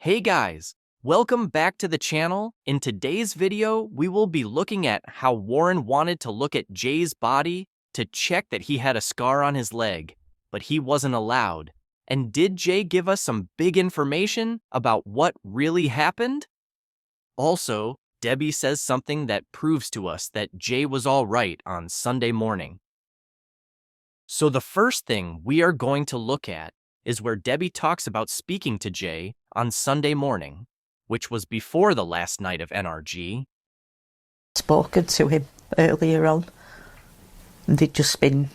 Hey guys, welcome back to the channel. In today's video, we will be looking at how Warren wanted to look at Jay's body to check that he had a scar on his leg, but he wasn't allowed. And did Jay give us some big information about what really happened? Also, Debbie says something that proves to us that Jay was all right on Sunday morning. So the first thing we are going to look at is where Debbie talks about speaking to Jay on Sunday morning, which was before the last night of NRG. Spoken to him earlier on. They'd just been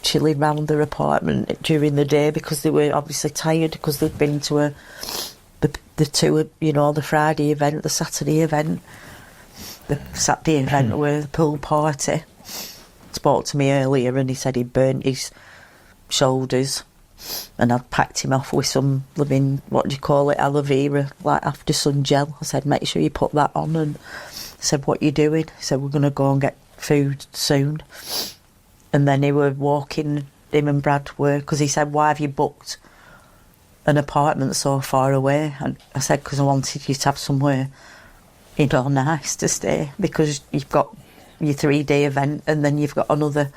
chilling round their apartment during the day because they were obviously tired because they'd been to the Friday event, the Saturday event, the Saturday event were the pool party. Spoke to me earlier and he said he burnt his shoulders and I'd packed him off with some aloe vera, like after sun gel. I said, make sure you put that on, and I said, what you doing? He said, we're going to go and get food soon. And then he were walking, him and Brad were, because he said, why have you booked an apartment so far away? And I said, because I wanted you to have somewhere, nice to stay, because you've got your 3-day event and then you've got another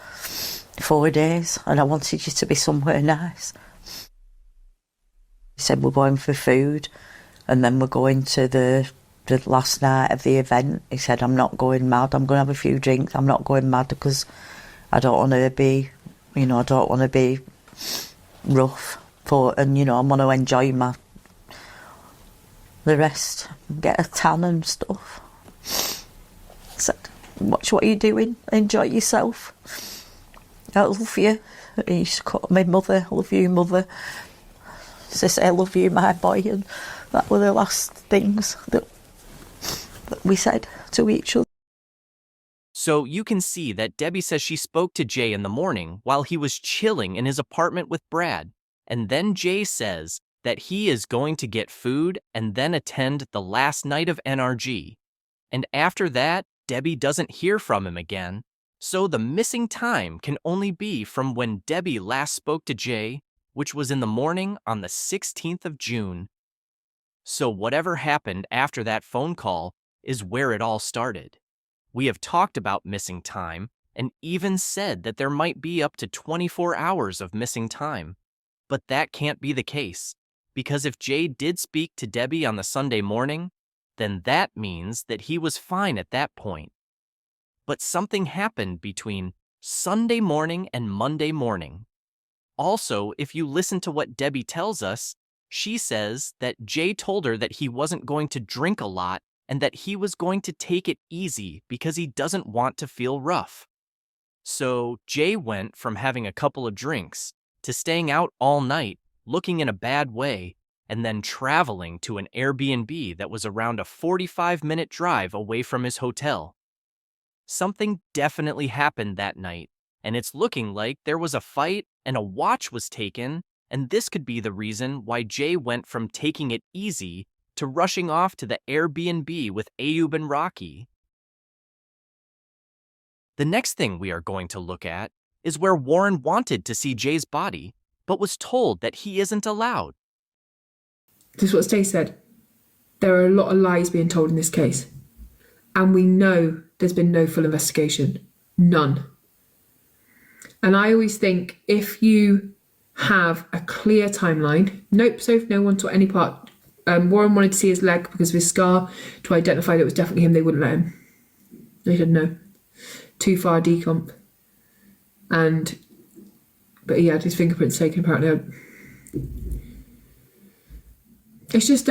4 days, and I wanted you to be somewhere nice. He said, we're going for food and then we're going to the last night of the event. He said, I'm not going mad, I'm going to have a few drinks, I'm not going mad because I don't want to be, I don't want to be rough and I want to enjoy the rest, get a tan and stuff. I said, watch what you're doing, enjoy yourself. I love you. He used to call me mother, I love you, mother. She said, I love you, my boy. And that were the last things that we said to each other. So you can see that Debbie says she spoke to Jay in the morning while he was chilling in his apartment with Brad. And then Jay says that he is going to get food and then attend the last night of NRG. And after that, Debbie doesn't hear from him again. So the missing time can only be from when Debbie last spoke to Jay, which was in the morning on the 16th of June. So whatever happened after that phone call is where it all started. We have talked about missing time and even said that there might be up to 24 hours of missing time. But that can't be the case, because if Jay did speak to Debbie on the Sunday morning, then that means that he was fine at that point. But something happened between Sunday morning and Monday morning. Also, if you listen to what Debbie tells us, she says that Jay told her that he wasn't going to drink a lot and that he was going to take it easy because he doesn't want to feel rough. So Jay went from having a couple of drinks to staying out all night, looking in a bad way, and then traveling to an Airbnb that was around a 45-minute drive away from his hotel. Something definitely happened that night, and it's looking like there was a fight and a watch was taken, and this could be the reason why Jay went from taking it easy to rushing off to the Airbnb with Ayub and Rocky. The next thing we are going to look at is where Warren wanted to see Jay's body, but was told that he isn't allowed. This is what Stacey said. There are a lot of lies being told in this case. And we know there's been no full investigation. None. And I always think if you have a clear timeline, nope, Sophie, no one taught any part. Warren wanted to see his leg because of his scar to identify that it was definitely him. They wouldn't let him. They said no. Too far decomp. But he had his fingerprints taken apparently. It's just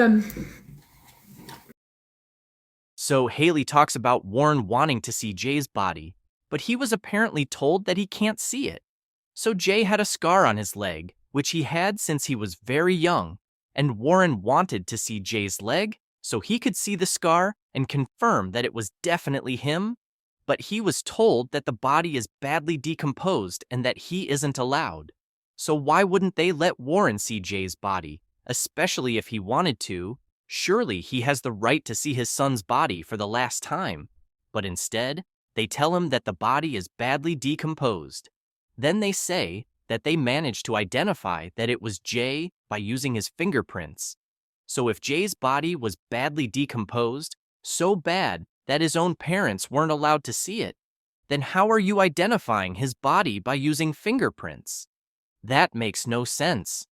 So Haley talks about Warren wanting to see Jay's body, but he was apparently told that he can't see it. So Jay had a scar on his leg, which he had since he was very young, and Warren wanted to see Jay's leg so he could see the scar and confirm that it was definitely him, but he was told that the body is badly decomposed and that he isn't allowed. So why wouldn't they let Warren see Jay's body, especially if he wanted to? Surely he has the right to see his son's body for the last time, but instead, they tell him that the body is badly decomposed. Then they say that they managed to identify that it was Jay by using his fingerprints. So if Jay's body was badly decomposed, so bad that his own parents weren't allowed to see it, then how are you identifying his body by using fingerprints? That makes no sense.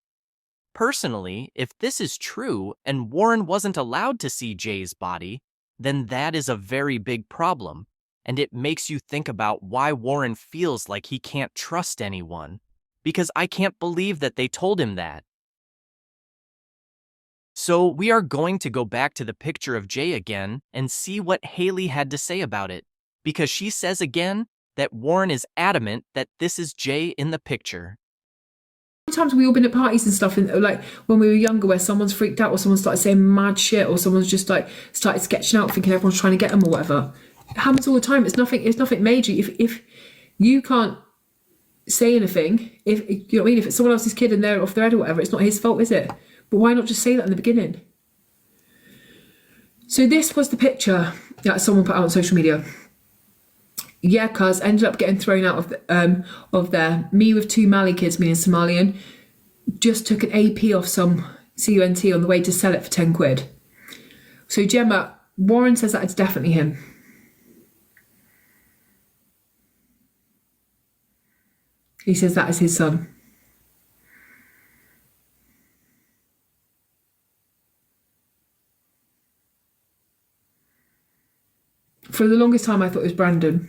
Personally, if this is true and Warren wasn't allowed to see Jay's body, then that is a very big problem, and it makes you think about why Warren feels like he can't trust anyone, because I can't believe that they told him that. So we are going to go back to the picture of Jay again and see what Haley had to say about it, because she says again that Warren is adamant that this is Jay in the picture. Times we all been at parties and stuff, and like when we were younger, where someone's freaked out or someone started saying mad shit or someone's just like started sketching out, thinking everyone's trying to get them or whatever. It happens all the time. It's nothing major. If you can't say anything, if you know what I mean, if it's someone else's kid and they're off their head or whatever, it's not his fault, is it? But why not just say that in the beginning? So this was the picture that someone put out on social media. Yeah, cuz ended up getting thrown out of there. Me with 2 Mali kids, meaning Somalian, just took an AP off some CUNT on the way to sell it for 10 quid. So Gemma, Warren says that it's definitely him. He says that is his son. For the longest time I thought it was Brandon.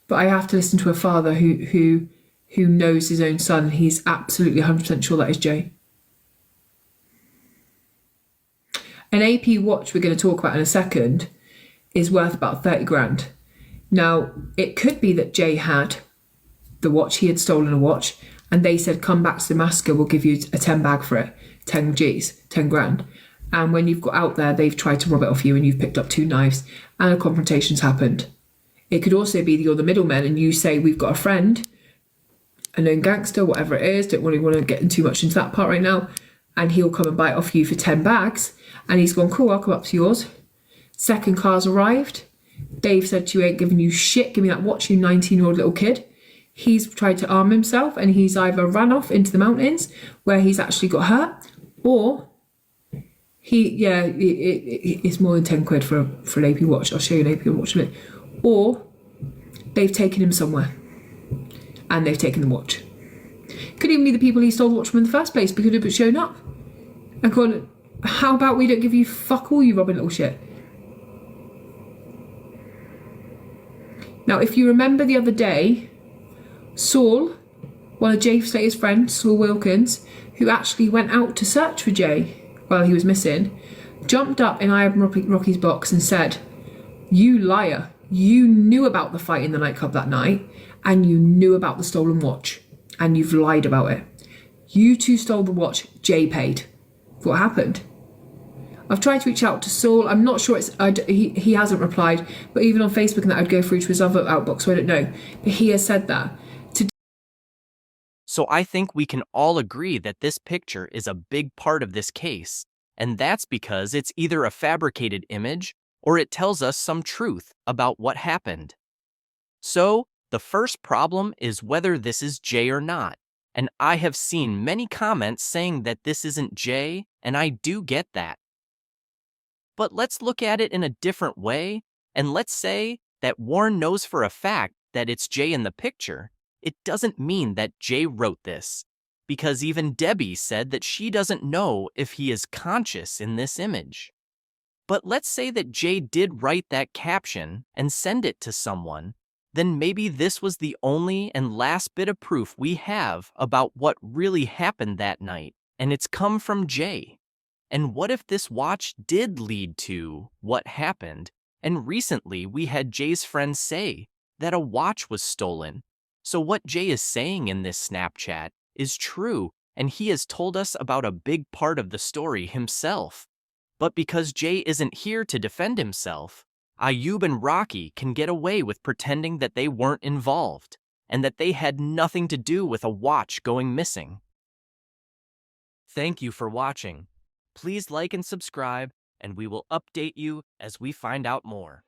But I have to listen to a father who knows his own son. He's absolutely 100% sure that is Jay. An AP watch we're going to talk about in a second is worth about 30 grand. Now, it could be that Jay had the watch, he had stolen a watch, and they said, come back to Damascus, we'll give you a 10 bag for it, 10 G's, 10 grand. And when you've got out there, they've tried to rob it off you and you've picked up 2 knives and a confrontation's happened. It could also be that you're the middleman and you say, we've got a friend, a known gangster, whatever it is, don't really want to get too much into that part right now, and he'll come and buy it off you for 10 bags. And he's gone, cool, I'll come up to yours. Second car's arrived. Dave said to you, ain't giving you shit, give me that watch, you 19-year-old little kid. He's tried to arm himself and he's either run off into the mountains where he's actually got hurt, or it's more than 10 quid for an AP watch. I'll show you an AP watch in a minute. Or they've taken him somewhere and they've taken the watch. Could even be the people he stole the watch from in the first place, because could have shown up and gone, how about we don't give you fuck all, you robbing little shit. Now, if you remember the other day, Saul, one of Jay Slater's friends, Saul Wilkins, who actually went out to search for Jay while he was missing, jumped up in I Am Rocky's box and said, you liar, you knew about the fight in the nightclub that night and you knew about the stolen watch and you've lied about it. You two stole the watch, Jay paid. What happened? I've tried to reach out to Saul. I'm not sure he hasn't replied, but even on Facebook and that, I'd go through to his other outbox, so I don't know. But he has said that. So I think we can all agree that this picture is a big part of this case, and that's because it's either a fabricated image or it tells us some truth about what happened. So the first problem is whether this is Jay or not, and I have seen many comments saying that this isn't Jay, and I do get that. But let's look at it in a different way, and let's say that Warren knows for a fact that it's Jay in the picture. It doesn't mean that Jay wrote this, because even Debbie said that she doesn't know if he is conscious in this image. But let's say that Jay did write that caption and send it to someone, then maybe this was the only and last bit of proof we have about what really happened that night, and it's come from Jay. And what if this watch did lead to what happened, and recently we had Jay's friends say that a watch was stolen? So what Jay is saying in this Snapchat is true, and he has told us about a big part of the story himself. But because Jay isn't here to defend himself, Ayub and Rocky can get away with pretending that they weren't involved, and that they had nothing to do with a watch going missing. Thank you for watching. Please like and subscribe, and we will update you as we find out more.